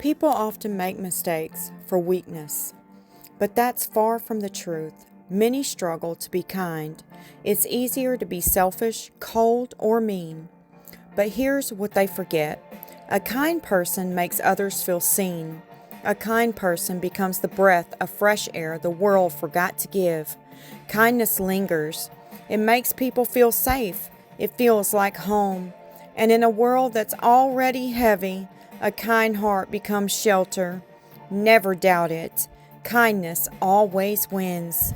People often make mistakes for weakness, but that's far from the truth. Many struggle to be kind. It's easier to be selfish, cold, or mean. But here's what they forget. A kind person makes others feel seen. A kind person becomes the breath of fresh air the world forgot to give. Kindness lingers. It makes people feel safe. It feels like home. And in a world that's already heavy, a kind heart becomes shelter. Never doubt it. Kindness always wins.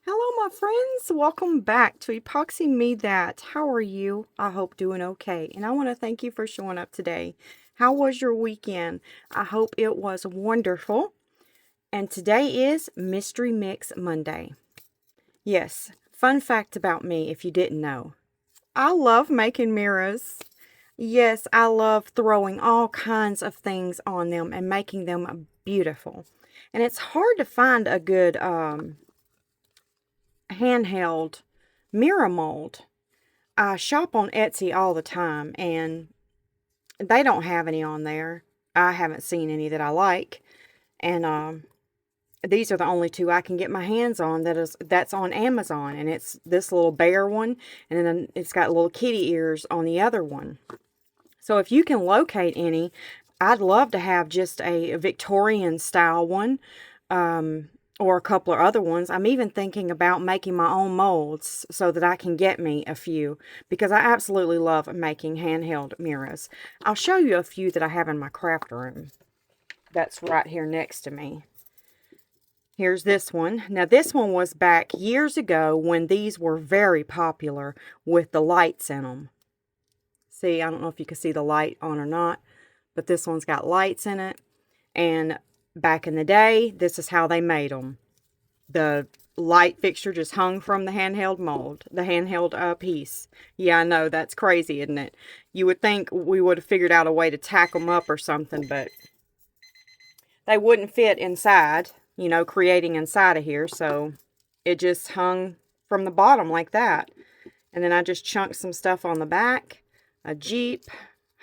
Hello, my friends. Welcome back to Epoxy Me That. How are you? I hope doing okay. And I want to thank you for showing up today. How was your weekend? I hope it was wonderful. And today is Mystery Mix Monday. Yes, fun fact about me if you didn't know. I love making mirrors. Yes, I love throwing all kinds of things on them and making them beautiful. And it's hard to find a good handheld mirror mold. I shop on Etsy all the time and they don't have any on there. I haven't seen any that I like. And these are the only two I can get my hands on that's on Amazon. And it's this little bear one, and then it's got little kitty ears on the other one. So if you can locate any, I'd love to have just a Victorian style one, or a couple of other ones. I'm even thinking about making my own molds so that I can get me a few, because I absolutely love making handheld mirrors. I'll show you a few that I have in my craft room. That's right here next to me. Here's this one. Now this one was back years ago when these were very popular with the lights in them. See, I don't know if you can see the light on or not, but this one's got lights in it. And back in the day, this is how they made them. The light fixture just hung from the handheld mold, the handheld piece. Yeah, I know, that's crazy, isn't it? You would think we would have figured out a way to tack them up or something, but they wouldn't fit inside, you know, creating inside of here. So it just hung from the bottom like that. And then I just chunked some stuff on the back. A Jeep,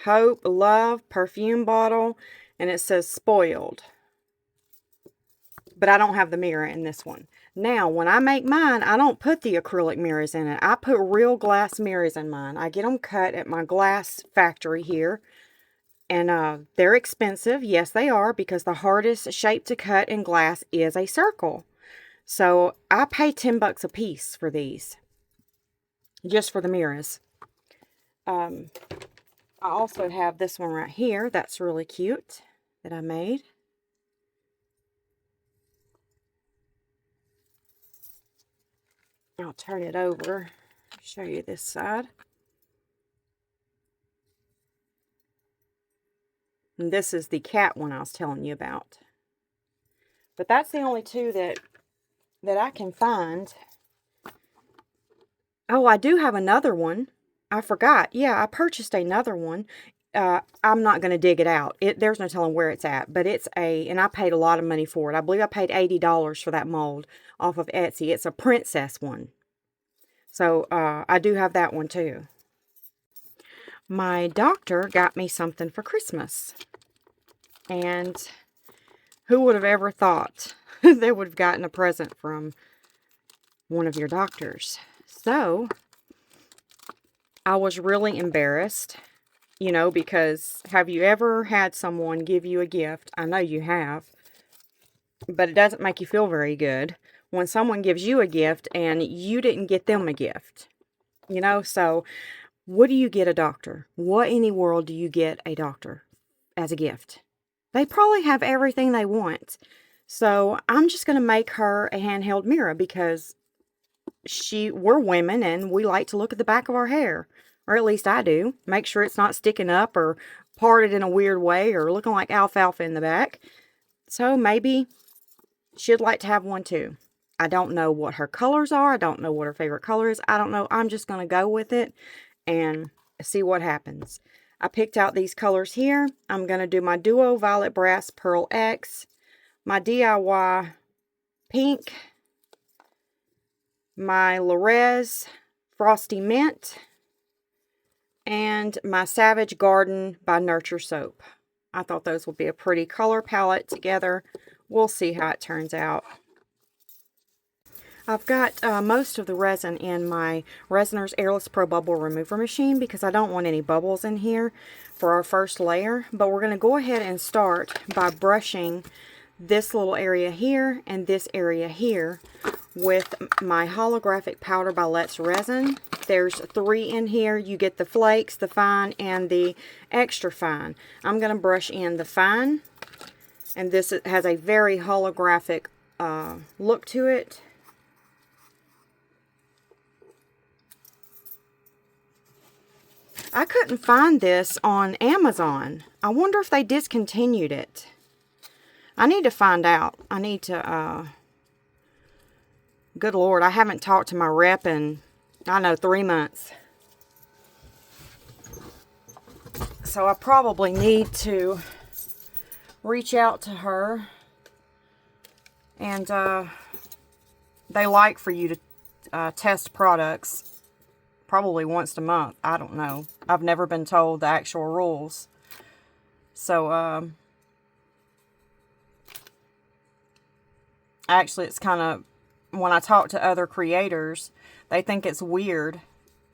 Hope, Love, perfume bottle, and it says spoiled. But I don't have the mirror in this one. Now, when I make mine, I don't put the acrylic mirrors in it. I put real glass mirrors in mine. I get them cut at my glass factory here. And they're expensive. Yes, they are, because the hardest shape to cut in glass is a circle. So I pay 10 bucks a piece for these. Just for the mirrors. I also have this one right here. That's really cute that I made. I'll turn it over. Show you this side. And this is the cat one I was telling you about. But that's the only two that I can find. Oh, I do have another one. I forgot. Yeah, I purchased another one. I'm not going to dig it out. There's no telling where it's at. But it's and I paid a lot of money for it. I believe I paid $80 for that mold off of Etsy. It's a princess one. So I do have that one too. My doctor got me something for Christmas. And who would have ever thought they would have gotten a present from one of your doctors? So I was really embarrassed, you know, because have you ever had someone give you a gift? I know you have, but it doesn't make you feel very good when someone gives you a gift and you didn't get them a gift, you know. So what do you get a doctor? What in the world do you get a doctor as a gift? They probably have everything they want. So I'm just going to make her a handheld mirror, because we're women and we like to look at the back of our hair. Or at least I do. Make sure it's not sticking up or parted in a weird way or looking like alfalfa in the back. So maybe she'd like to have one too. I don't know what her colors are. I don't know what her favorite color is. I don't know. I'm just going to go with it and see what happens. I picked out these colors here. I'm going to do my Duo Violet Brass Pearl X, my DIY Pink, my Lorez Frosty Mint, and my Savage Garden by Nurture Soap. I thought those would be a pretty color palette together. We'll see how it turns out. I've got most of the resin in my Resinart's Airless Pro Bubble Remover machine because I don't want any bubbles in here for our first layer. But we're going to go ahead and start by brushing this little area here and this area here with my holographic powder by Let's Resin. There's 3 in here. You get the flakes, the fine, and the extra fine. I'm going to brush in the fine, and this has a very holographic look to it. I couldn't find this on Amazon. I wonder if they discontinued it. I need to find out. I need to, good Lord, I haven't talked to my rep in, I know, 3 months. So I probably need to reach out to her. And they like for you to test products probably once a month. I don't know. I've never been told the actual rules. So, actually, it's kind of, when I talk to other creators, they think it's weird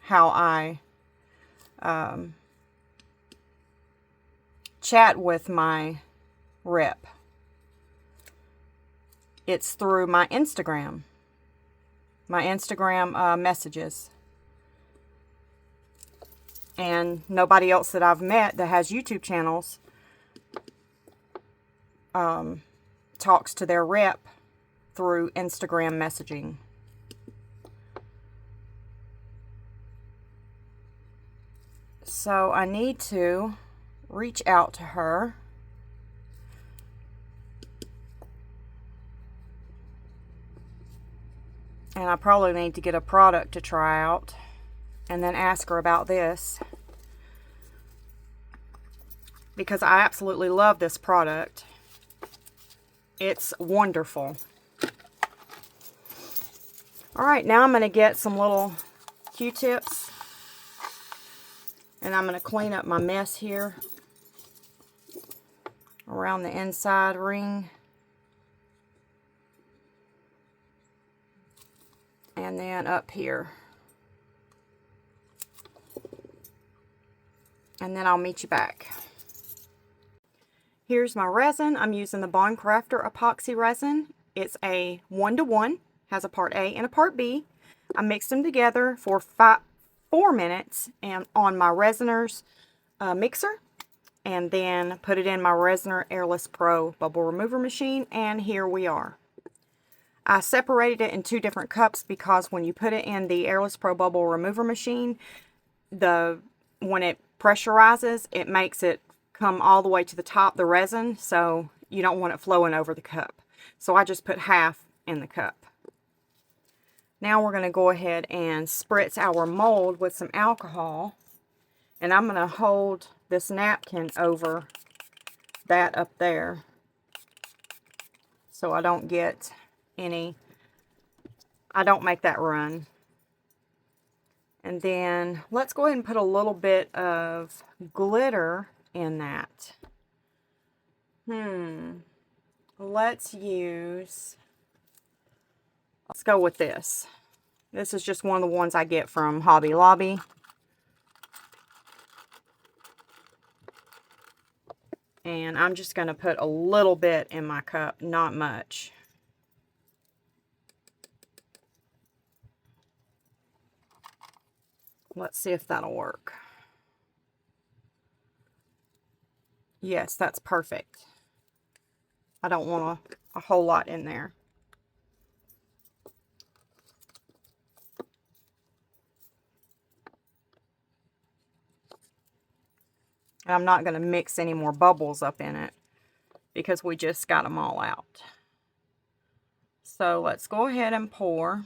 how I chat with my rep. It's through my Instagram messages. And nobody else that I've met that has YouTube channels talks to their rep through Instagram messaging. So I need to reach out to her. And I probably need to get a product to try out and then ask her about this, because I absolutely love this product. It's wonderful. Alright, now I'm going to get some little Q-tips and I'm going to clean up my mess here around the inside ring. And then up here. And then I'll meet you back. Here's my resin. I'm using the Bond Crafter epoxy resin. It's a 1-to-1, has a part A and a part B. I mixed them together for 4 minutes and on my Resinart's mixer, and then put it in my Resinart Airless Pro Bubble Remover machine, and here we are. I separated it in 2 different cups because when you put it in the Airless Pro Bubble Remover machine, when it pressurizes, it makes it come all the way to the top, the resin, so you don't want it flowing over the cup. So I just put half in the cup. Now we're going to go ahead and spritz our mold with some alcohol, and I'm going to hold this napkin over that up there so I don't get I don't make that run. And then let's go ahead and put a little bit of glitter in that. Let's go with this. This is just one of the ones I get from Hobby Lobby. And I'm just going to put a little bit in my cup, not much. Let's see if that'll work. Yes, that's perfect. I don't want a whole lot in there. And I'm not going to mix any more bubbles up in it because we just got them all out. So let's go ahead and pour.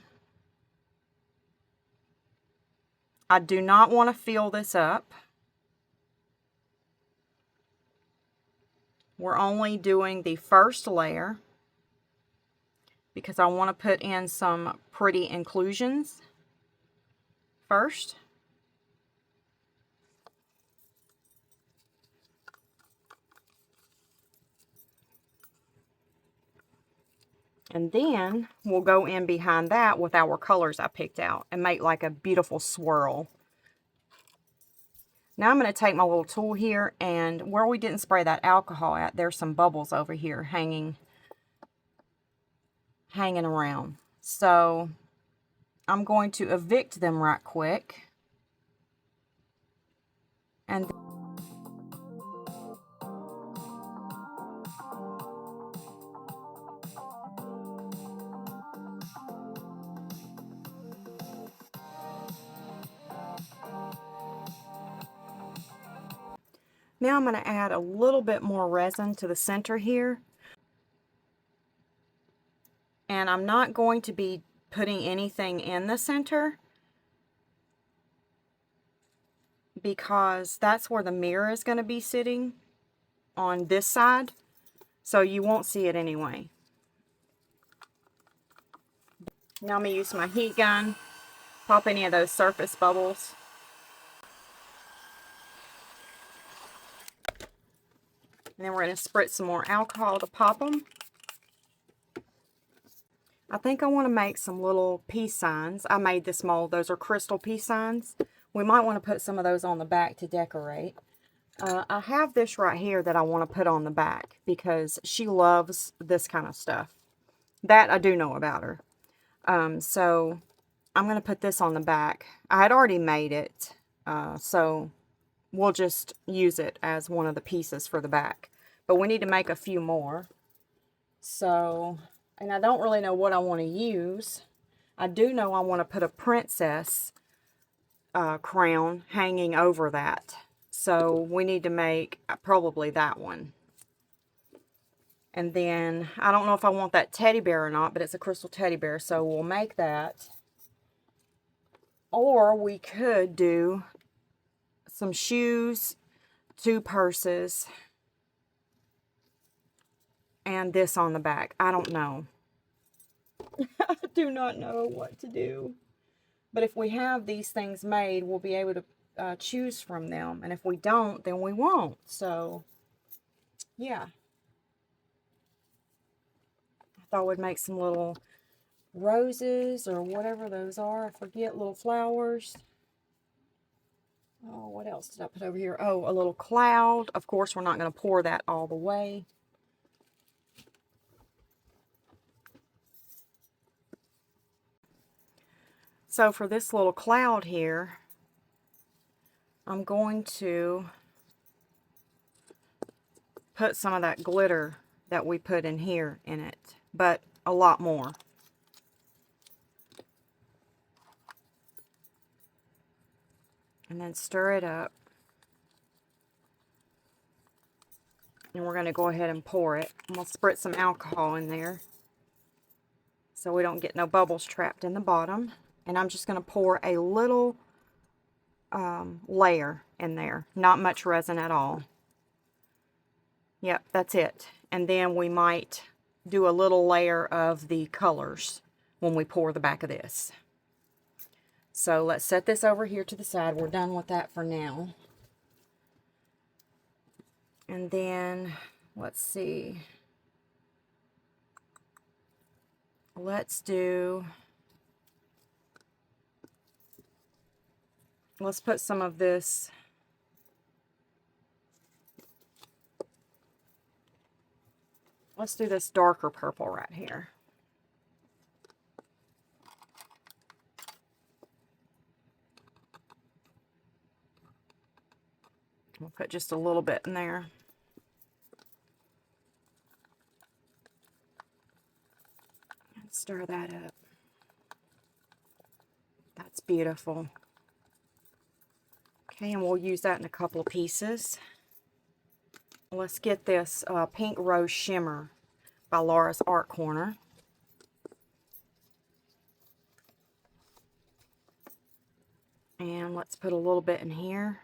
I do not want to fill this up. We're only doing the first layer because I want to put in some pretty inclusions first. And then we'll go in behind that with our colors I picked out and make like a beautiful swirl. Now I'm going to take my little tool here, and where we didn't spray that alcohol at, there's some bubbles over here hanging around. So I'm going to evict them right quick. And now I'm going to add a little bit more resin to the center here. And I'm not going to be putting anything in the center because that's where the mirror is going to be sitting, on this side. So you won't see it anyway. Now I'm going to use my heat gun, pop any of those surface bubbles. And then we're going to spritz some more alcohol to pop them. I think I want to make some little peace signs. I made this mold. Those are crystal peace signs. We might want to put some of those on the back to decorate. I have this right here that I want to put on the back because she loves this kind of stuff. That I do know about her. So I'm going to put this on the back. I had already made it, so we'll just use it as one of the pieces for the back. But we need to make a few more. So, and I don't really know what I want to use. I do know I want to put a princess crown hanging over that. So we need to make probably that one. And then, I don't know if I want that teddy bear or not, but it's a crystal teddy bear, so we'll make that. Or we could do some shoes, 2 purses, and this on the back. I don't know. I do not know what to do. But if we have these things made, we'll be able to choose from them. And if we don't, then we won't. So, yeah. I thought we'd make some little roses or whatever those are. I forget, little flowers. Oh, what else did I put over here? Oh, a little cloud. Of course, we're not going to pour that all the way. So for this little cloud here, I'm going to put some of that glitter that we put in here in it, but a lot more. And then stir it up. And we're going to go ahead and pour it. And we'll spritz some alcohol in there so we don't get no bubbles trapped in the bottom. And I'm just going to pour a little layer in there. Not much resin at all. Yep, that's it. And then we might do a little layer of the colors when we pour the back of this. So let's set this over here to the side. We're done with that for now. And then, let's see. Let's put some of this. Let's do this darker purple right here. We'll put just a little bit in there. And stir that up. That's beautiful. Okay, and we'll use that in a couple of pieces. Let's get this Pink Rose Shimmer by Laura's Art Corner. And let's put a little bit in here.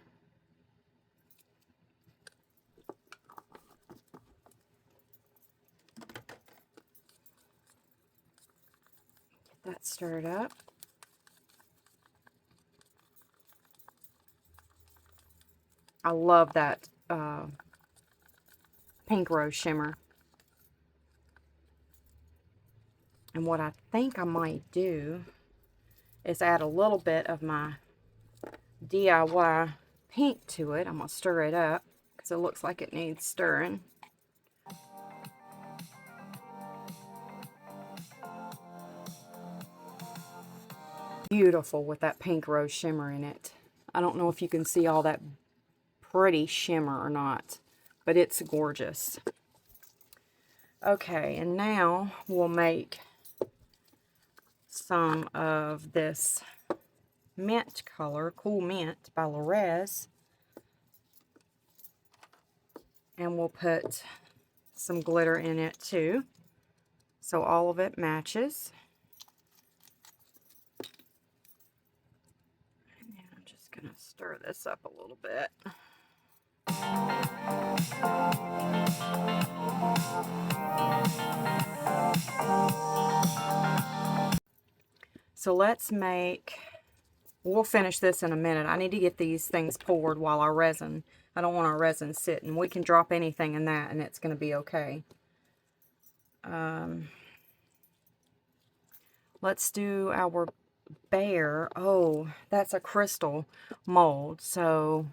Get that stirred up. I love that pink rose shimmer. And what I think I might do is add a little bit of my DIY pink to it. I'm going to stir it up because it looks like it needs stirring. Beautiful with that pink rose shimmer in it. I don't know if you can see all that pretty shimmer or not, but it's gorgeous. Okay, and now we'll make some of this mint color, Cool Mint by Resin, and we'll put some glitter in it too, so all of it matches. And I'm just going to stir this up a little bit. So let's make, we'll finish this in a minute. I need to get these things poured while our resin, I don't want our resin sitting. We can drop anything in that and it's going to be okay. Let's do our bear. Oh, that's a crystal mold. So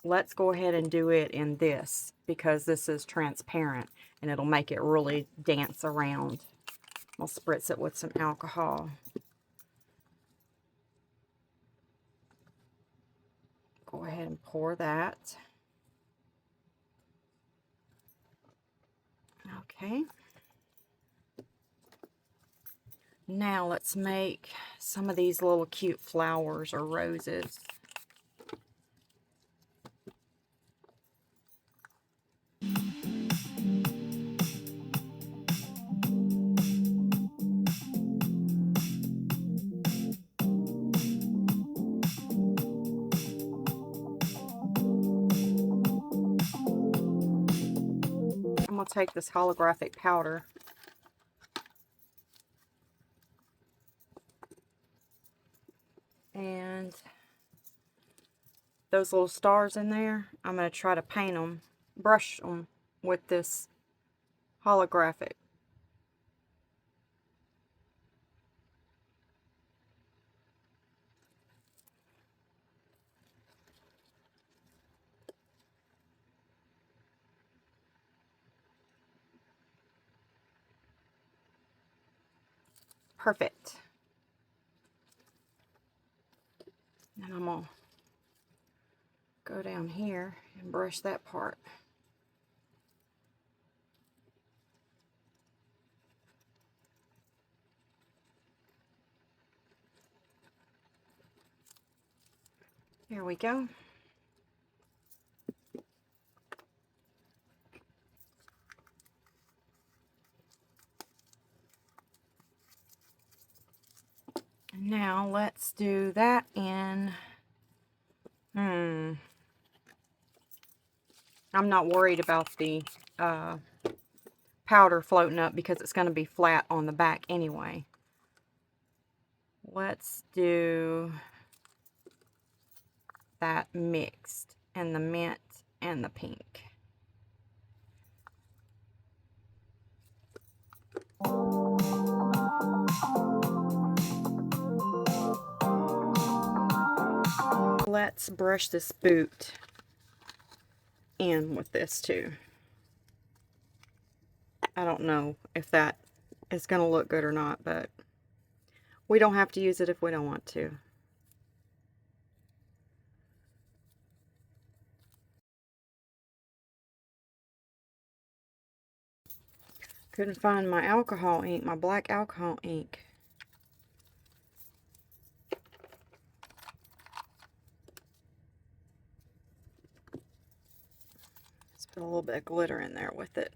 let's go ahead and do it in this because this is transparent and it'll make it really dance around. I'll spritz it with some alcohol. Go ahead and pour that. Okay. Now let's make some of these little cute flowers or roses. I'm going to take this holographic powder and those little stars in there, I'm going to try to paint them, brush them with this holographic. Perfect. And I'm going to go down here and brush that part. There we go. Now let's do that in, I'm not worried about the powder floating up because it's going to be flat on the back anyway. Let's do that mixed, and the mint and the pink. Let's brush this boot in with this too. I don't know if that is going to look good or not, but we don't have to use it if we don't want to. Couldn't find my alcohol ink, my black alcohol ink. Let's put a little bit of glitter in there with it.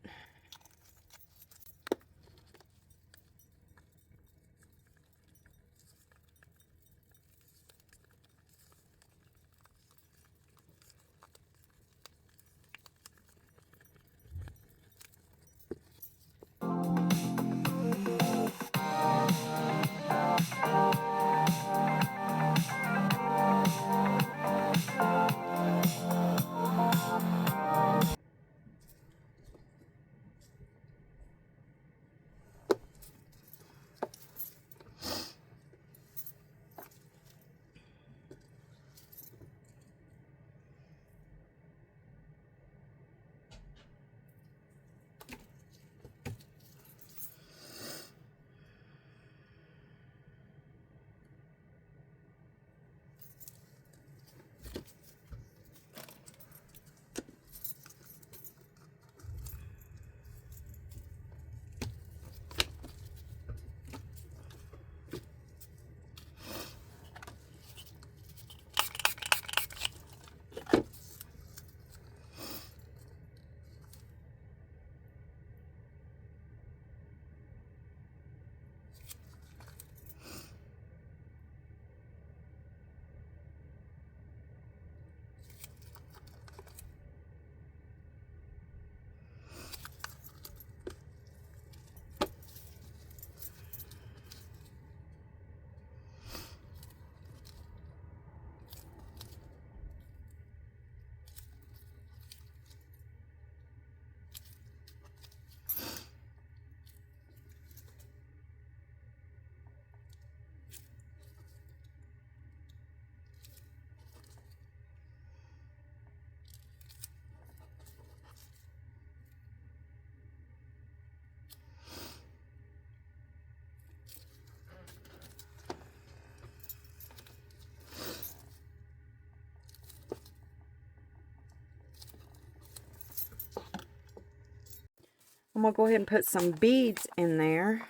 I'm going to go ahead and put some beads in there.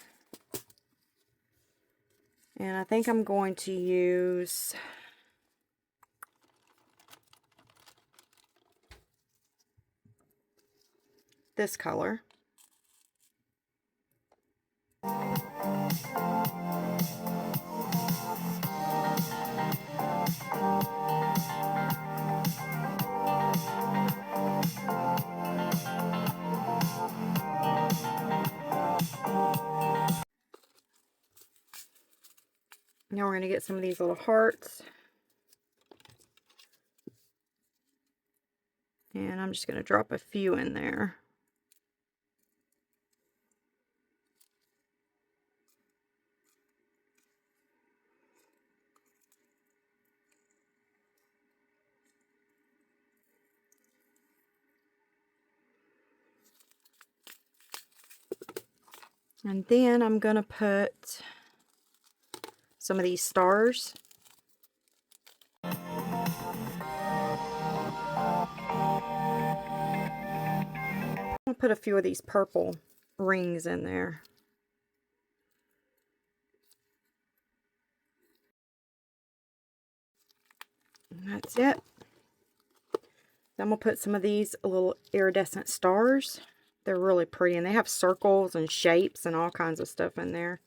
And I think I'm going to use this color. Now we're going to get some of these little hearts. And I'm just going to drop a few in there. And then I'm going to put some of these stars. I'll put a few of these purple rings in there. And that's it. Then I'm going to put some of these little iridescent stars. They're really pretty, and they have circles and shapes and all kinds of stuff in there.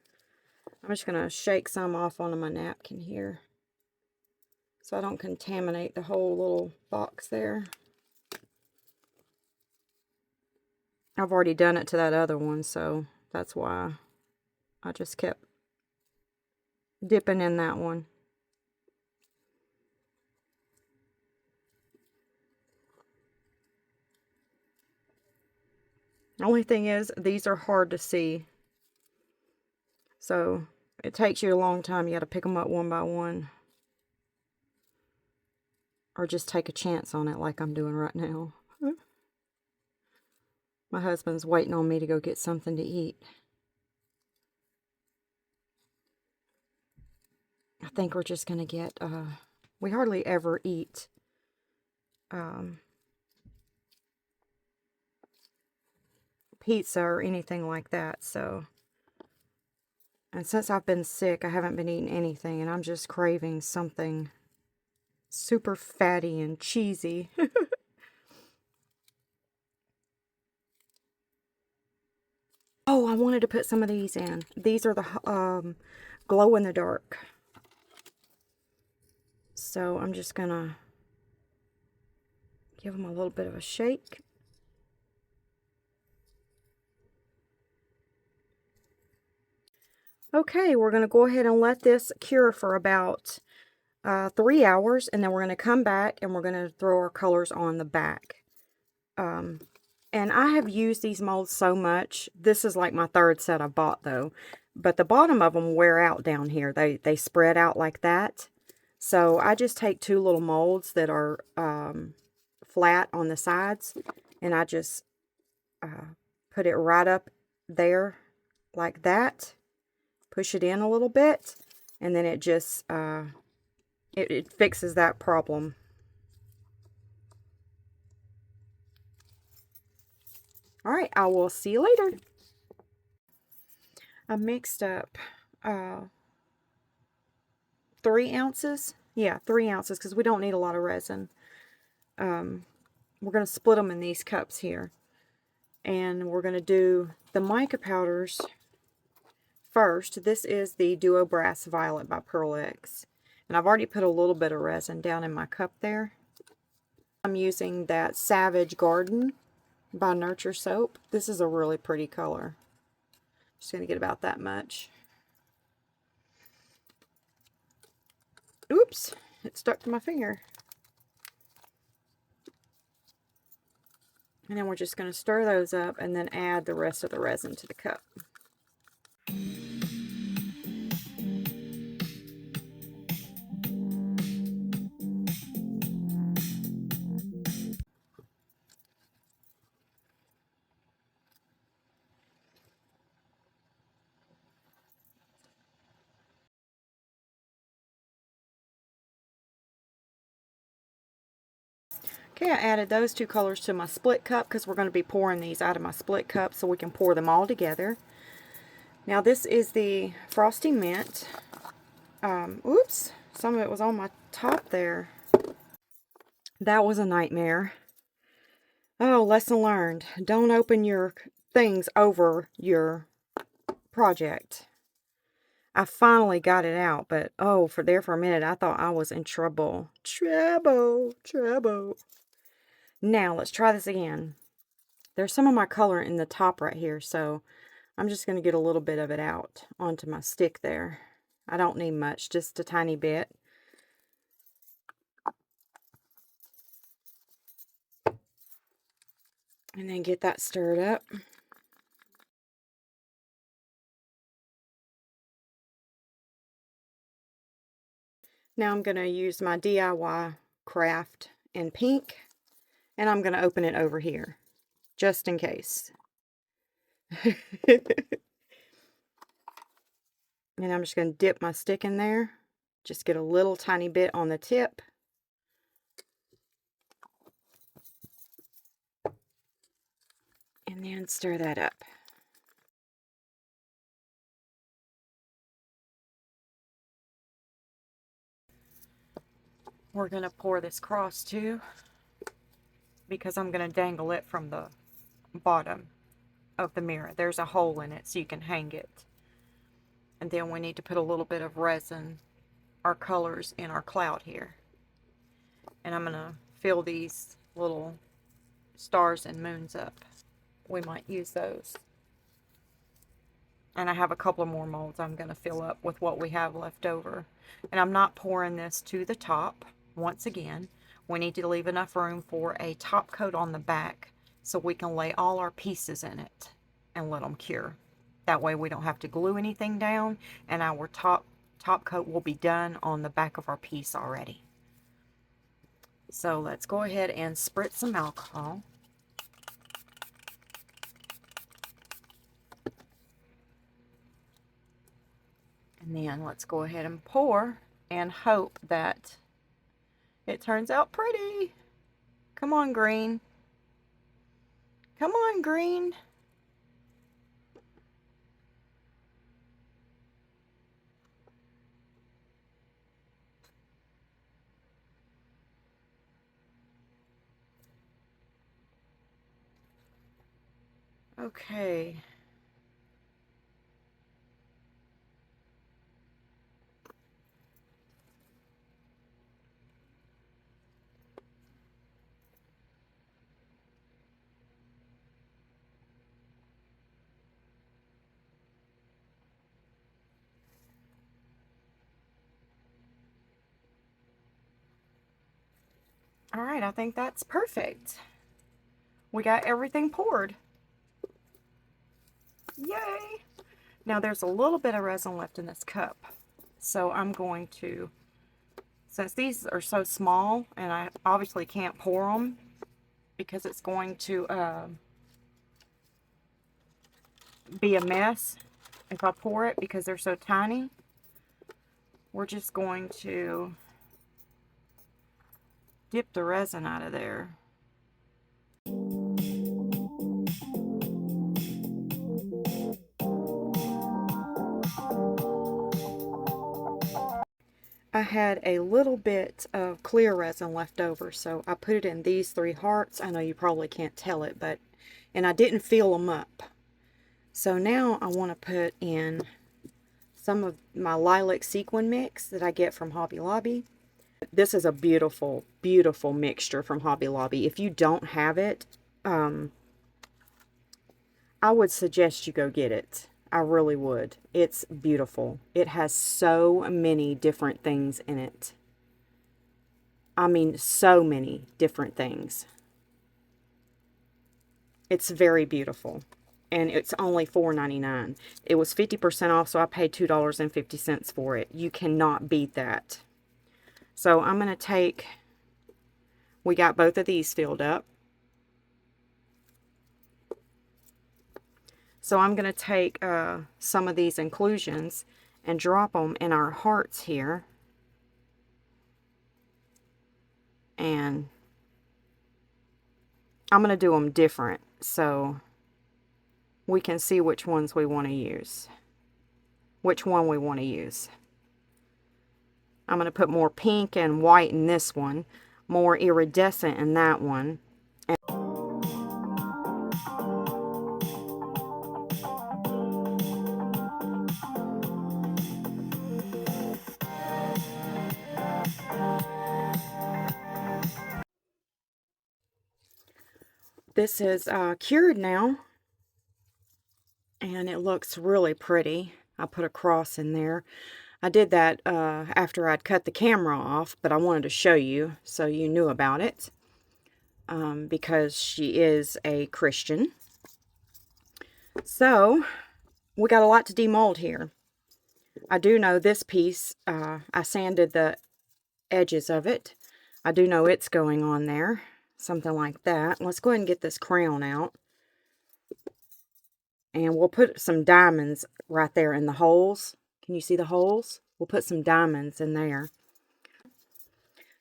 I'm just going to shake some off onto my napkin here, so I don't contaminate the whole little box there. I've already done it to that other one, so that's why I just kept dipping in that one. The only thing is, these are hard to see. So it takes you a long time. You got to pick them up one by one. Or just take a chance on it like I'm doing right now. My husband's waiting on me to go get something to eat. I think we're just going to get, we hardly ever eat pizza or anything like that, so. And since I've been sick, I haven't been eating anything, and I'm just craving something super fatty and cheesy. Oh, I wanted to put some of these in. These are the glow in the dark. So I'm just gonna give them a little bit of a shake. Okay, we're gonna go ahead and let this cure for about 3 hours, and then we're gonna come back and we're gonna throw our colors on the back. And I have used these molds so much. This is like my third set I bought though. But the bottom of them wear out down here. They spread out like that. So I just take two little molds that are flat on the sides. And I just put it right up there like that. Push it in a little bit. And then it just, it fixes that problem. Alright, I will see you later. I mixed up 3 ounces. Yeah, 3 ounces, because we don't need a lot of resin. We're going to split them in these cups here. And we're going to do the mica powders first. This is the Duo Brass Violet by Pearl X. And I've already put a little bit of resin down in my cup there. I'm using that Savage Garden by Nurture Soap. This is a really pretty color. Just going to get about that much. Oops, it stuck to my finger. And then we're just going to stir those up and then add the rest of the resin to the cup. Okay, I added those two colors to my split cup because we're going to be pouring these out of my split cup so we can pour them all together. Now this is the Frosty Mint. Oops, some of it was on my top there. That was a nightmare. Oh, lesson learned. Don't open your things over your project. I finally got it out, but oh, for a minute, I thought I was in trouble. Trouble. Now, let's try this again. There's some of my color in the top right here, so I'm just going to get a little bit of it out onto my stick there. I don't need much, just a tiny bit. And then get that stirred up. Now I'm going to use my DIY craft in pink, and I'm going to open it over here, just in case. And I'm just going to dip my stick in there. Just get a little tiny bit on the tip. And then stir that up. We're going to pour this cross too, because I'm going to dangle it from the bottom of the mirror. There's a hole in it so you can hang it. And then we need to put a little bit of resin, our colors in our cloud here. And I'm going to fill these little stars and moons up. We might use those. And I have a couple of more molds I'm going to fill up with what we have left over. And I'm not pouring this to the top. Once again, we need to leave enough room for a top coat on the back so we can lay all our pieces in it and let them cure. That way we don't have to glue anything down, and our top coat will be done on the back of our piece already. So let's go ahead and spritz some alcohol. And then let's go ahead and pour and hope that it turns out pretty. Come on, green. Come on, green. Okay. All right, I think that's perfect. We got everything poured. Yay! Now there's a little bit of resin left in this cup. So I'm going to, since these are so small and I obviously can't pour them because it's going to be a mess if I pour it because they're so tiny, we're just going to dip the resin out of there. I had a little bit of clear resin left over, so I put it in these 3 hearts. I know you probably can't tell it, but, and I didn't fill them up. So now I want to put in some of my lilac sequin mix that I get from Hobby Lobby. This is a beautiful, beautiful mixture from Hobby Lobby. If you don't have it, I would suggest you go get it. I really would. It's beautiful. It has so many different things in it. I mean, so many different things. It's very beautiful. And it's only $4.99. It was 50% off, so I paid $2.50 for it. You cannot beat that. So I'm going to take, we got both of these filled up. So I'm going to take some of these inclusions and drop them in our hearts here. And I'm going to do them different so we can see which ones we want to use. Which one we want to use. I'm going to put more pink and white in this one, more iridescent in that one. This is cured now, and it looks really pretty. I put a cross in there. I did that after I'd cut the camera off, but I wanted to show you so you knew about it, because she is a Christian. So, we got a lot to demold here. I do know this piece, I sanded the edges of it. I do know it's going on there. Something like that. Let's go ahead and get this crown out. And we'll put some diamonds right there in the holes. Can you see the holes? We'll put some diamonds in there.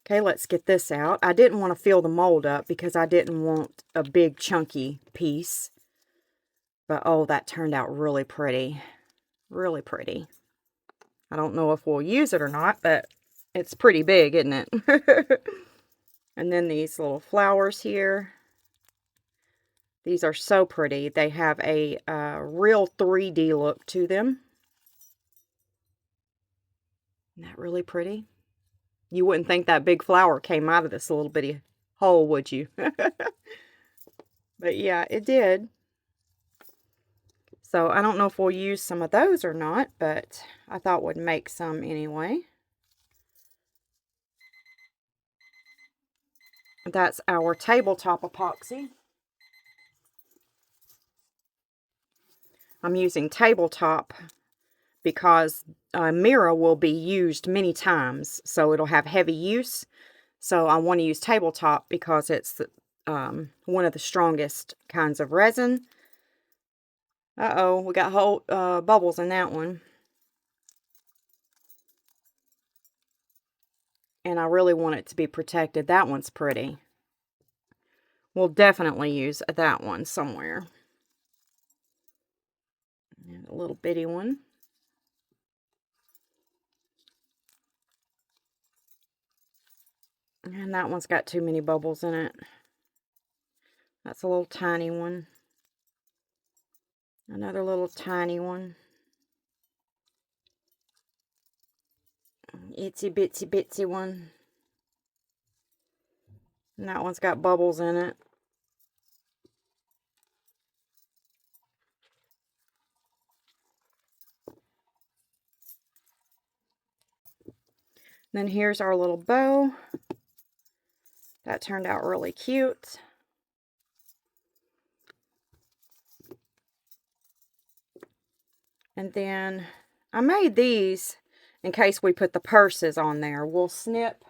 Okay, let's get this out. I didn't want to fill the mold up because I didn't want a big chunky piece. But oh, that turned out really pretty. Really pretty. I don't know if we'll use it or not, but it's pretty big, isn't it? And then these little flowers here. These are so pretty. They have a real 3D look to them. Isn't that really pretty? You wouldn't think that big flower came out of this little bitty hole, would you? But yeah, it did. So I don't know if we'll use some of those or not, but I thought we'd make some anyway. That's our tabletop epoxy. I'm using tabletop because mirror will be used many times, so it'll have heavy use. So I want to use tabletop because it's one of the strongest kinds of resin. Uh-oh, we got whole bubbles in that one. And I really want it to be protected. That one's pretty. We'll definitely use that one somewhere. And a little bitty one. And that one's got too many bubbles in it. That's a little tiny one. Another little tiny one. Itsy bitsy bitsy one. And that one's got bubbles in it. Then here's our little bow. That turned out really cute. And then I made these in case we put the purses on there. We'll snip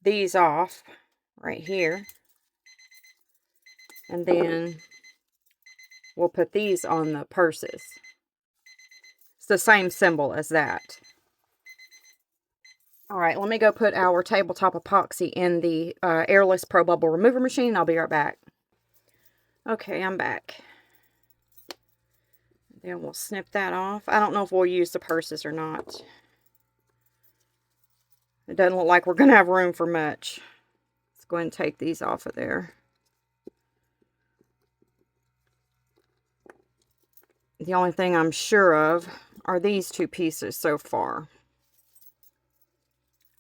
these off right here. And then we'll put these on the purses. It's the same symbol as that. Alright, let me go put our tabletop epoxy in the airless Pro Bubble Remover machine. I'll be right back. Okay, I'm back. Then we'll snip that off. I don't know if we'll use the purses or not. It doesn't look like we're going to have room for much. Let's go ahead and take these off of there. The only thing I'm sure of are these two pieces so far.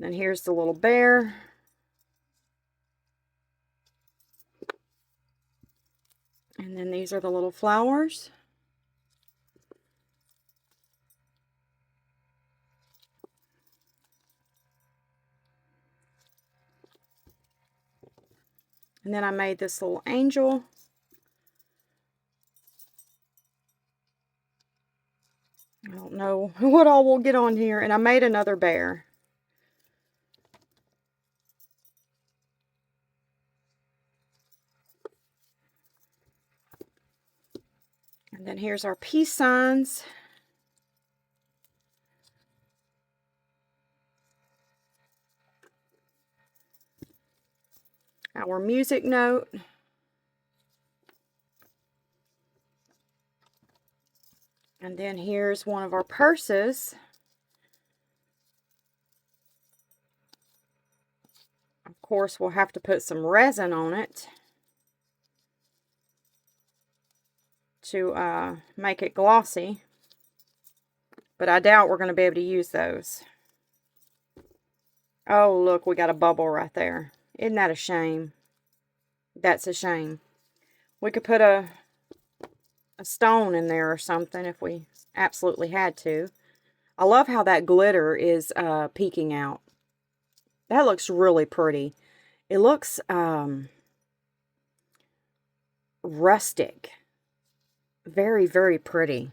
Then here's the little bear. And then these are the little flowers. And then I made this little angel. I don't know what all we'll get on here. And I made another bear. And then here's our peace signs. our music note. And then here's one of our purses. Of course, we'll have to put some resin on it to make it glossy. But I doubt we're going to be able to use those. Oh, look, we got a bubble right there. Isn't that a shame? That's a shame. We could put a stone in there or something if we absolutely had to. I love how that glitter is peeking out. That looks really pretty. It looks rustic. Very, very pretty.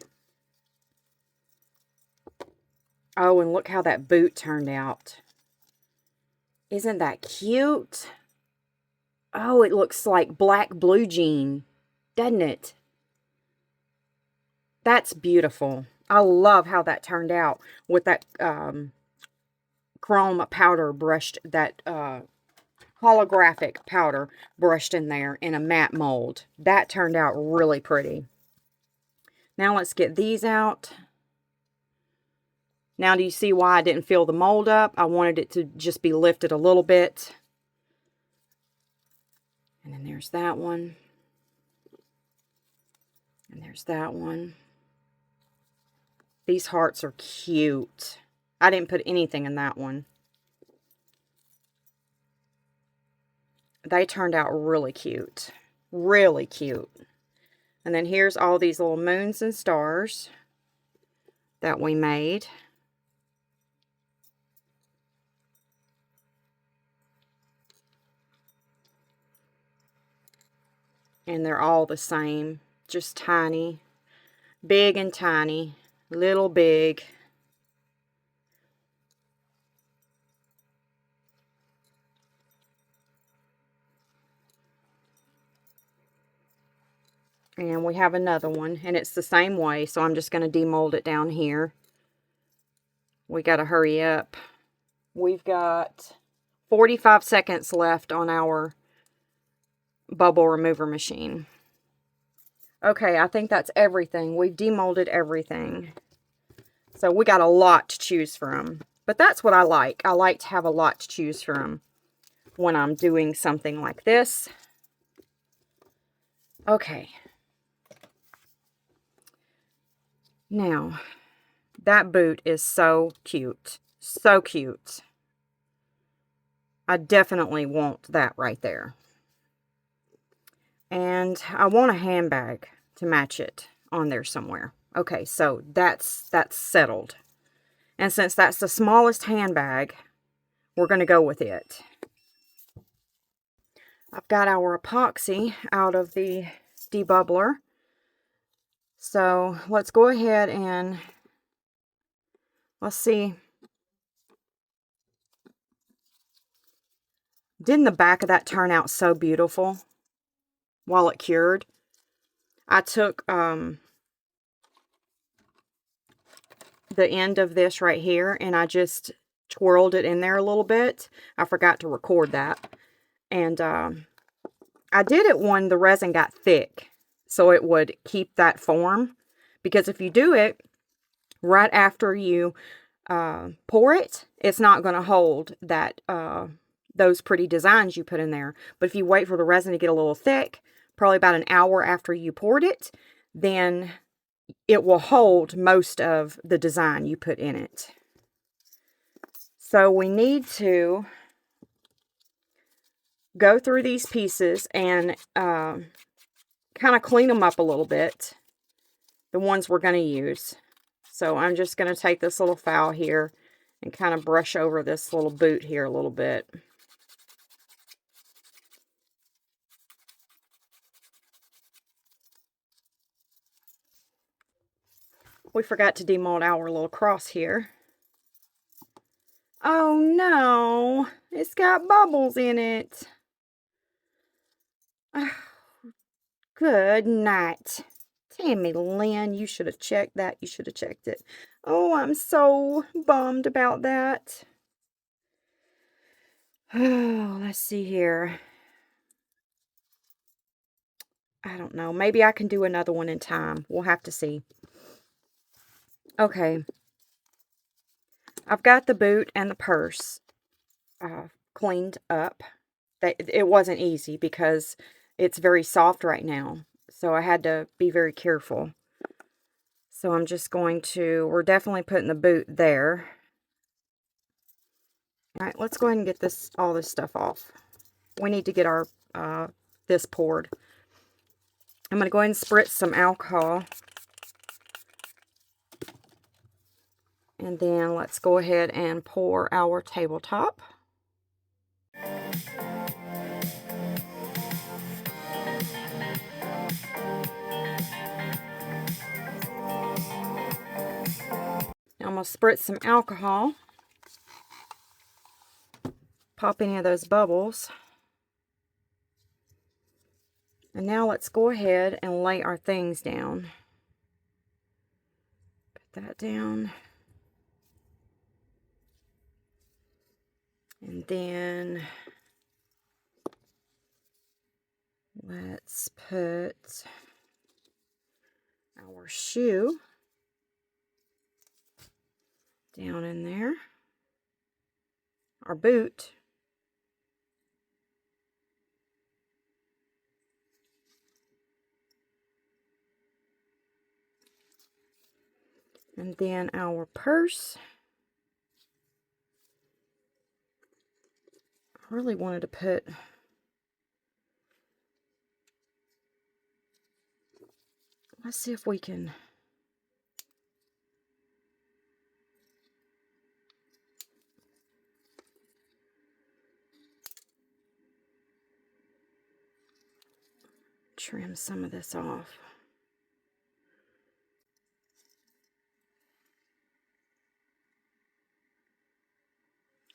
Oh, and look how that boot turned out. Isn't that cute? Oh, it looks like black blue jean, doesn't it? That's beautiful. I love how that turned out with that chrome powder brushed, that holographic powder brushed in there in a matte mold. That turned out really pretty. Now let's get these out. Now do you see why I didn't fill the mold up? I wanted it to just be lifted a little bit. And then there's that one. And there's that one. These hearts are cute. I didn't put anything in that one. They turned out really cute. Really cute. And then here's all these little moons and stars that we made. And they're all the same. Just tiny. Big and tiny. Little big. And we have another one, and it's the same way, so I'm just going to demold it down here. We got to hurry up. We've got 45 seconds left on our bubble remover machine. Okay, I think that's everything. We've demolded everything. So we got a lot to choose from. But that's what I like. I like to have a lot to choose from when I'm doing something like this. Okay. Now, that boot is so cute. So cute. I definitely want that right there. And I want a handbag to match it on there somewhere. Okay, so that's settled. And since that's the smallest handbag, we're going to go with it. I've got our epoxy out of the debubbler. So let's go ahead and let's see. Didn't the back of that turn out so beautiful while it cured? I took the end of this right here and I just twirled it in there a little bit. I forgot to record that. And I did it when the resin got thick, so it would keep that form. Because if you do it right after you pour it, it's not going to hold that those pretty designs you put in there. But if you wait for the resin to get a little thick, probably about an hour after you poured it, then it will hold most of the design you put in it. So we need to go through these pieces and kind of clean them up a little bit, the ones we're going to use. So I'm just going to take this little file here and kind of brush over this little boot here a little bit. We forgot to demold our little cross here. Oh no, it's got bubbles in it. Oh, good night. Tammy Lynn, you should have checked that. You should have checked it. Oh, I'm so bummed about that. Oh, let's see here. I don't know. Maybe I can do another one in time. We'll have to see. Okay. I've got the boot and the purse cleaned up. It wasn't easy because it's very soft right now. So I had to be very careful. So I'm just going to, we're definitely putting the boot there. All right, let's go ahead and get all this stuff off. We need to get our this poured. I'm going to go ahead and spritz some alcohol. And then let's go ahead and pour our tabletop. Now I'm going to spritz some alcohol. Pop any of those bubbles. And now let's go ahead and lay our things down. Put that down. And then let's put our shoe down in there. Our boot. And then our purse. I really wanted to put let's see if we can trim some of this off.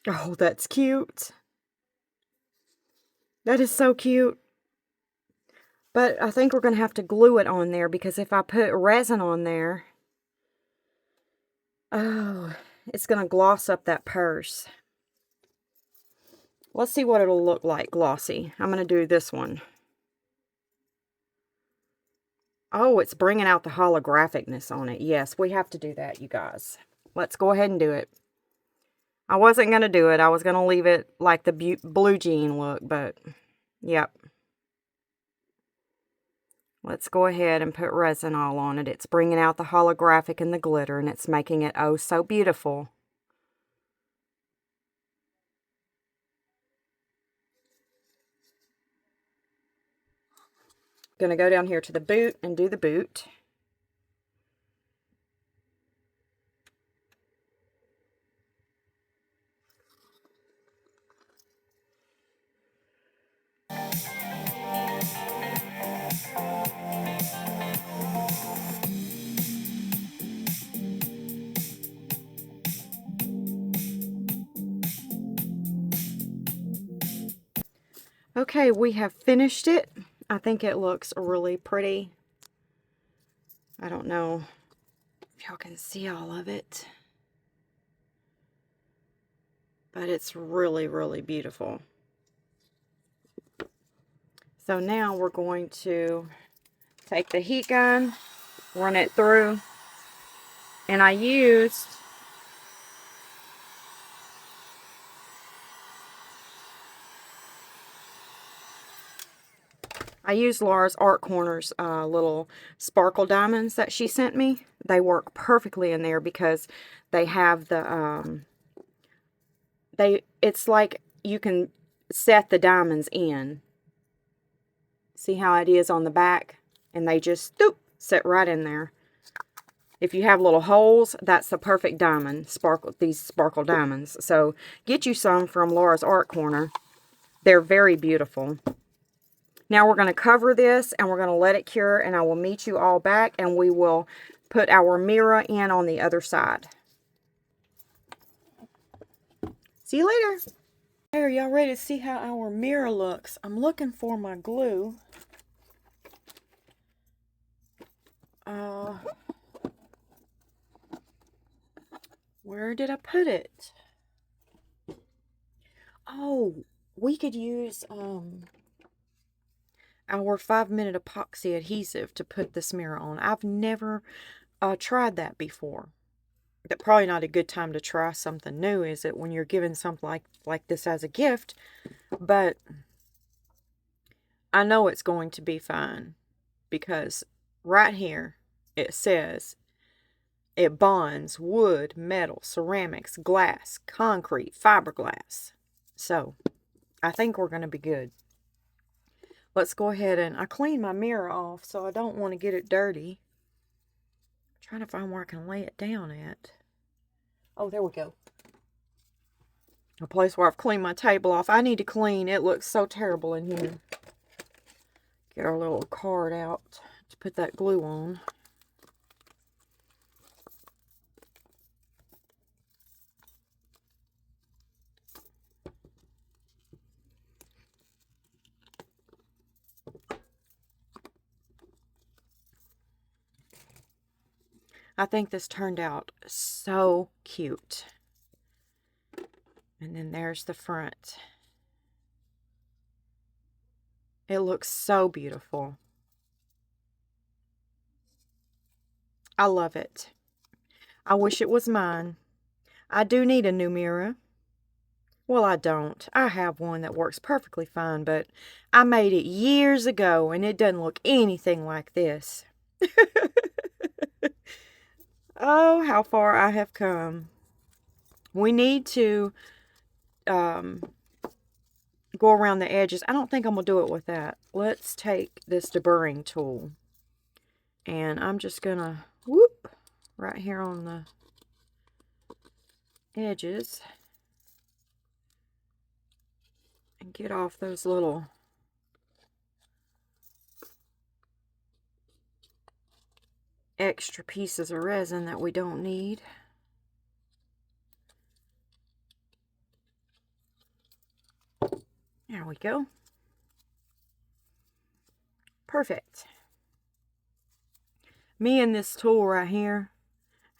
Oh, that's cute. That is so cute. But I think we're going to have to glue it on there because if I put resin on there, oh, it's going to gloss up that purse. Let's see what it'll look like glossy. I'm going to do this one. Oh, it's bringing out the holographicness on it. Yes, we have to do that, you guys. Let's go ahead and do it. I wasn't going to do it. I was going to leave it like the blue jean look, but yep. Let's go ahead and put resin all on it. It's bringing out the holographic and the glitter, and it's making it oh so beautiful. Going to go down here to the boot and do the boot. Okay, we have finished it. I think it looks really pretty. I don't know if y'all can see all of it, but it's really, really beautiful. So now we're going to take the heat gun, run it through, and I used Laura's Art Corner's little sparkle diamonds that she sent me. They work perfectly in there because they have the, it's like you can set the diamonds in. See how it is on the back? And they just, sit right in there. If you have little holes, that's the perfect diamond, these sparkle diamonds. So get you some from Laura's Art Corner. They're very beautiful. Now we're going to cover this and we're going to let it cure, and I will meet you all back and we will put our mirror in on the other side. See you later. Are y'all ready to see how our mirror looks? I'm looking for my glue. Where did I put it? Oh, we could use our 5-minute epoxy adhesive to put this mirror on. I've never tried that before. That's probably not a good time to try something new, is it, when you're giving something like this as a gift? But I know it's going to be fine, because right here it says it bonds wood, metal, ceramics, glass, concrete, fiberglass. So I think we're going to be good. Let's go ahead, and I cleaned my mirror off, so I don't want to get it dirty. I'm trying to find where I can lay it down at. Oh, there we go. A place where I've cleaned my table off. I need to clean. It looks so terrible in here. Get our little card out to put that glue on. I think this turned out so cute. And then there's the front. It looks so beautiful. I love it. I wish it was mine. I do need a new mirror. Well, I don't. I have one that works perfectly fine, but I made it years ago and it doesn't look anything like this. Oh, how far I have come. We need to go around the edges. I don't think I'm going to do it with that. Let's take this deburring tool. And I'm just going to whoop right here on the edges. And get off those little extra pieces of resin that we don't need. There we go. Perfect. Me and this tool right here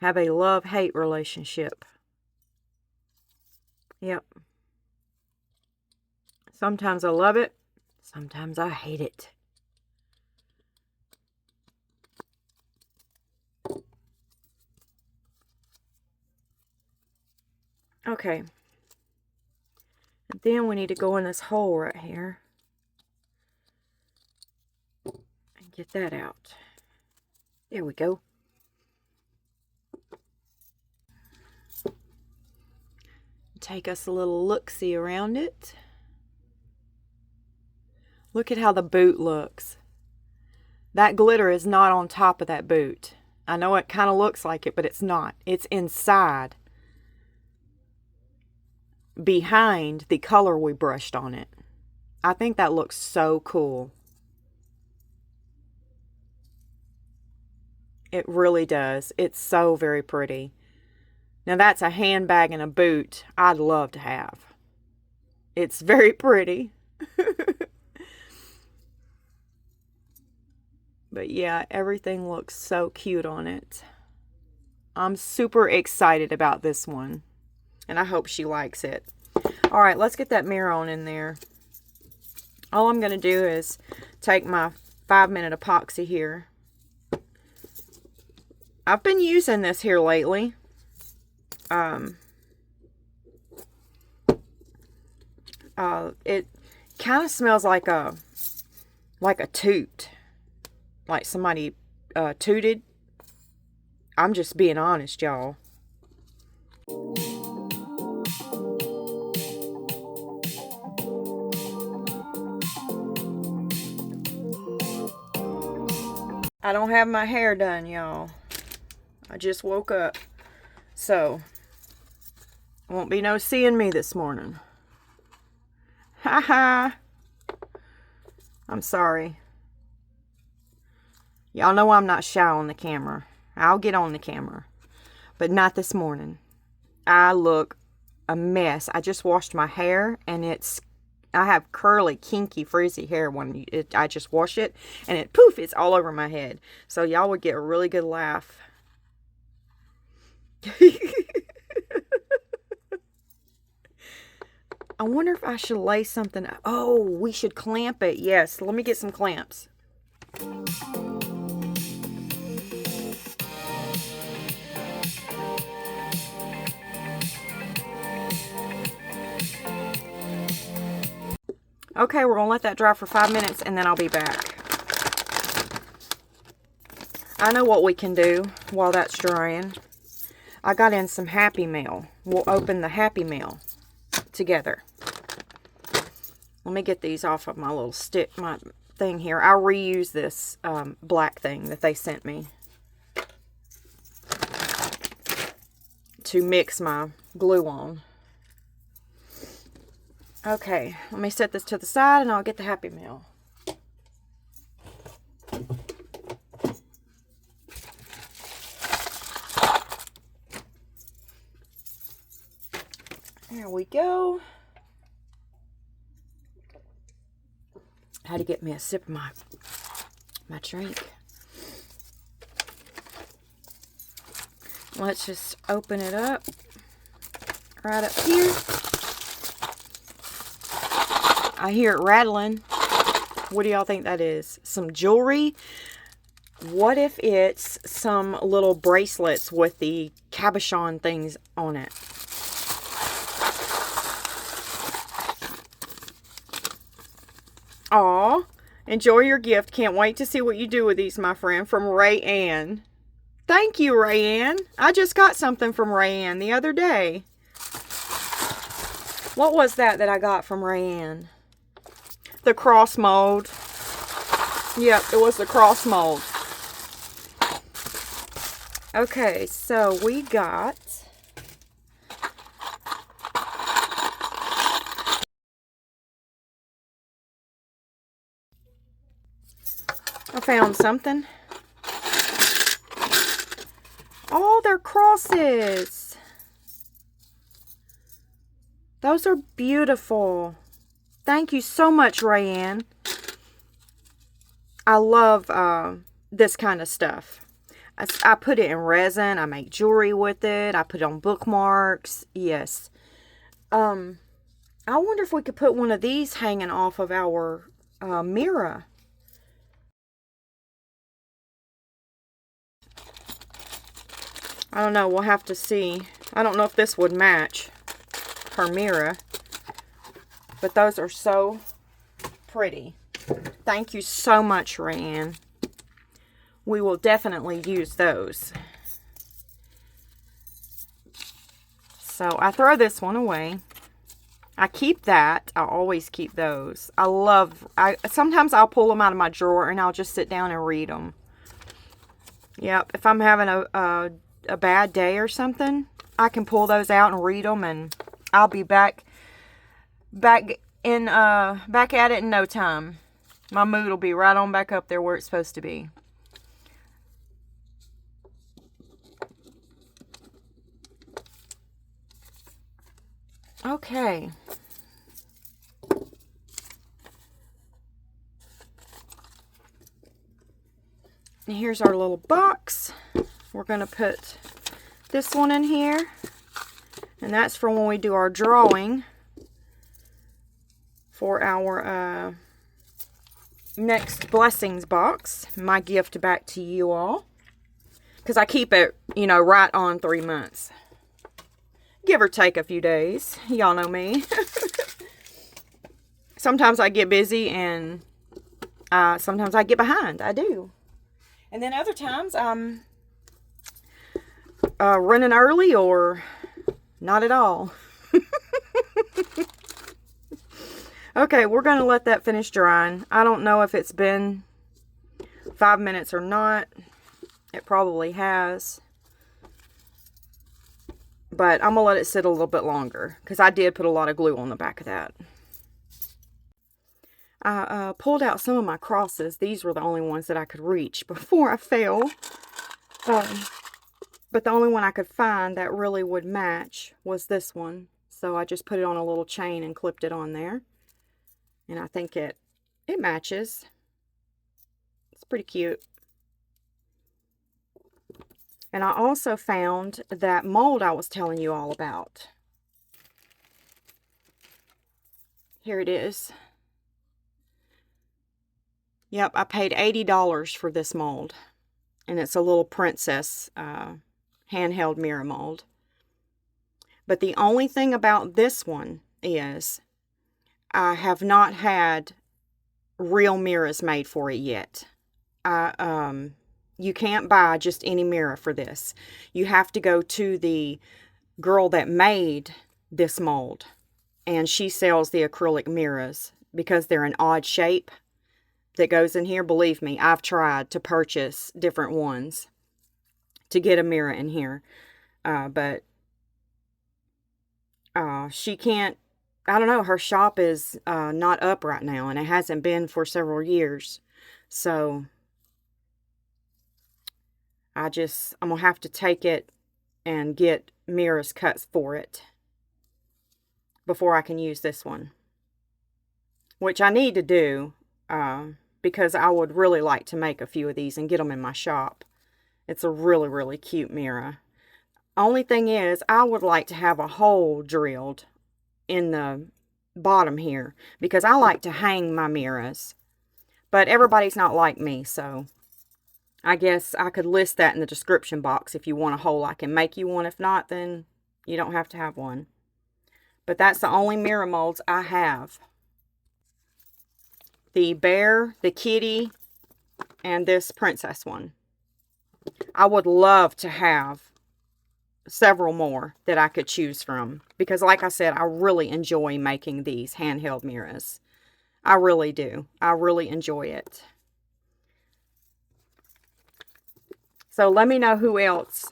have a love-hate relationship. Yep. Sometimes I love it, sometimes I hate it. Okay. And then we need to go in this hole right here and get that out. There we go. Take us a little look-see around it. Look at how the boot looks. That glitter is not on top of that boot. I know it kind of looks like it, but it's not. It's inside, behind the color we brushed on it. I think that looks so cool. It really does. It's so very pretty. Now that's a handbag and a boot I'd love to have. It's very pretty. But yeah, everything looks so cute on it. I'm super excited about this one. And I hope she likes it. Alright, let's get that mirror on in there. All I'm going to do is take my 5-minute epoxy here. I've been using this here lately. It kind of smells like a toot. Like somebody tooted. I'm just being honest, y'all. I don't have my hair done, y'all. I just woke up. So, won't be no seeing me this morning. Haha. I'm sorry. Y'all know I'm not shy on the camera. I'll get on the camera. But not this morning. I look a mess. I just washed my hair and I have curly, kinky, frizzy hair when I just wash it. And poof, it's all over my head. So y'all would get a really good laugh. I wonder if I should lay something. Oh, we should clamp it. Yes, let me get some clamps. Okay, we're going to let that dry for 5 minutes and then I'll be back. I know what we can do while that's drying. I got in some Happy Meal. We'll open the Happy Meal together. Let me get these off of my little stick, my thing here. I'll reuse this black thing that they sent me to mix my glue on. Okay, let me set this to the side and I'll get the Happy Meal. There we go. Had to get me a sip of my drink. Let's just open it up right up here. I hear it rattling. What do y'all think that is? Some jewelry? What if it's some little bracelets with the cabochon things on it? Aw, enjoy your gift. Can't wait to see what you do with these, my friend. From Rayanne. Thank you, Rayanne. I just got something from Rayanne the other day. What was that I got from Rayanne? The cross mold. Yep, it was the cross mold. Okay, so we got... I found something. Oh, they're crosses. Those are beautiful. Thank you so much, Rayanne. I love this kind of stuff. I put it in resin. I make jewelry with it. I put it on bookmarks. Yes. I wonder if we could put one of these hanging off of our mirror. I don't know. We'll have to see. I don't know if this would match her mirror. But those are so pretty. Thank you so much, Rayanne. We will definitely use those. So I throw this one away. I keep that. I always keep those. Sometimes I'll pull them out of my drawer and I'll just sit down and read them. Yep. If I'm having a bad day or something, I can pull those out and read them, and I'll be back at it in no time. My mood will be right on back up there where it's supposed to be. Okay. And here's our little box. We're going to put this one in here. And that's for when we do our drawing for our next blessings box. My gift back to you all. Because I keep it, you know, right on 3 months. Give or take a few days. Y'all know me. Sometimes I get busy and sometimes I get behind. I do. And then other times I'm running early or not at all. Okay, we're going to let that finish drying. I don't know if it's been 5 minutes or not. It probably has. But I'm going to let it sit a little bit longer, because I did put a lot of glue on the back of that. I pulled out some of my crosses. These were the only ones that I could reach before I fell. But the only one I could find that really would match was this one. So I just put it on a little chain and clipped it on there. And I think it matches. It's pretty cute. And I also found that mold I was telling you all about. Here it is. Yep, I paid $80 for this mold. And it's a little princess handheld mirror mold. But the only thing about this one is I have not had real mirrors made for it yet. You can't buy just any mirror for this. You have to go to the girl that made this mold, and she sells the acrylic mirrors because they're an odd shape that goes in here. Believe me, I've tried to purchase different ones to get a mirror in here, but she can't. I don't know, her shop is not up right now, and it hasn't been for several years. So I'm gonna have to take it and get mirrors cut for it before I can use this one, which I need to do because I would really like to make a few of these and get them in my shop. It's a really, really cute mirror. Only thing is, I would like to have a hole drilled in the bottom here because I like to hang my mirrors, but everybody's not like me, so I guess I could list that in the description box. If you want a hole, I can make you one. If not, then you don't have to have one. But that's the only mirror molds I have. The bear, the kitty, and this princess one. I would love to have several more that I could choose from because, like I said, I really enjoy making these handheld mirrors. I really do. I really enjoy it. So let me know who else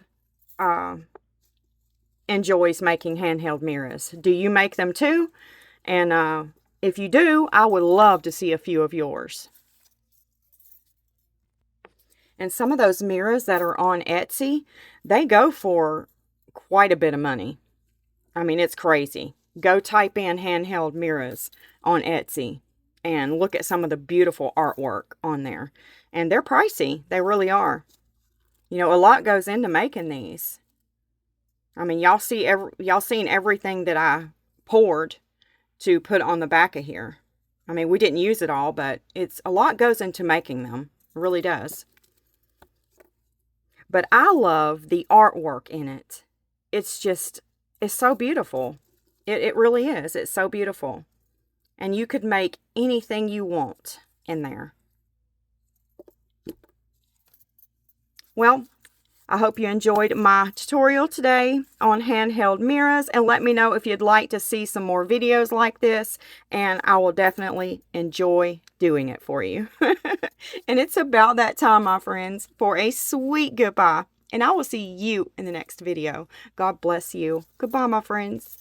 enjoys making handheld mirrors. Do you make them too? And if you do, I would love to see a few of yours. And some of those mirrors that are on Etsy, they go for quite a bit of money. I mean, it's crazy. Go type in handheld mirrors on Etsy and look at some of the beautiful artwork on there. And they're pricey. They really are. You know, a lot goes into making these. I mean, y'all seen everything that I poured to put on the back of here. I mean, we didn't use it all, but a lot goes into making them. It really does. But I love the artwork in it. It's so beautiful. It really is. It's so beautiful. And you could make anything you want in there. Well, I hope you enjoyed my tutorial today on handheld mirrors, and let me know if you'd like to see some more videos like this, and I will definitely enjoy doing it for you. And it's about that time, my friends, for a sweet goodbye, and I will see you in the next video. God bless you. Goodbye, my friends.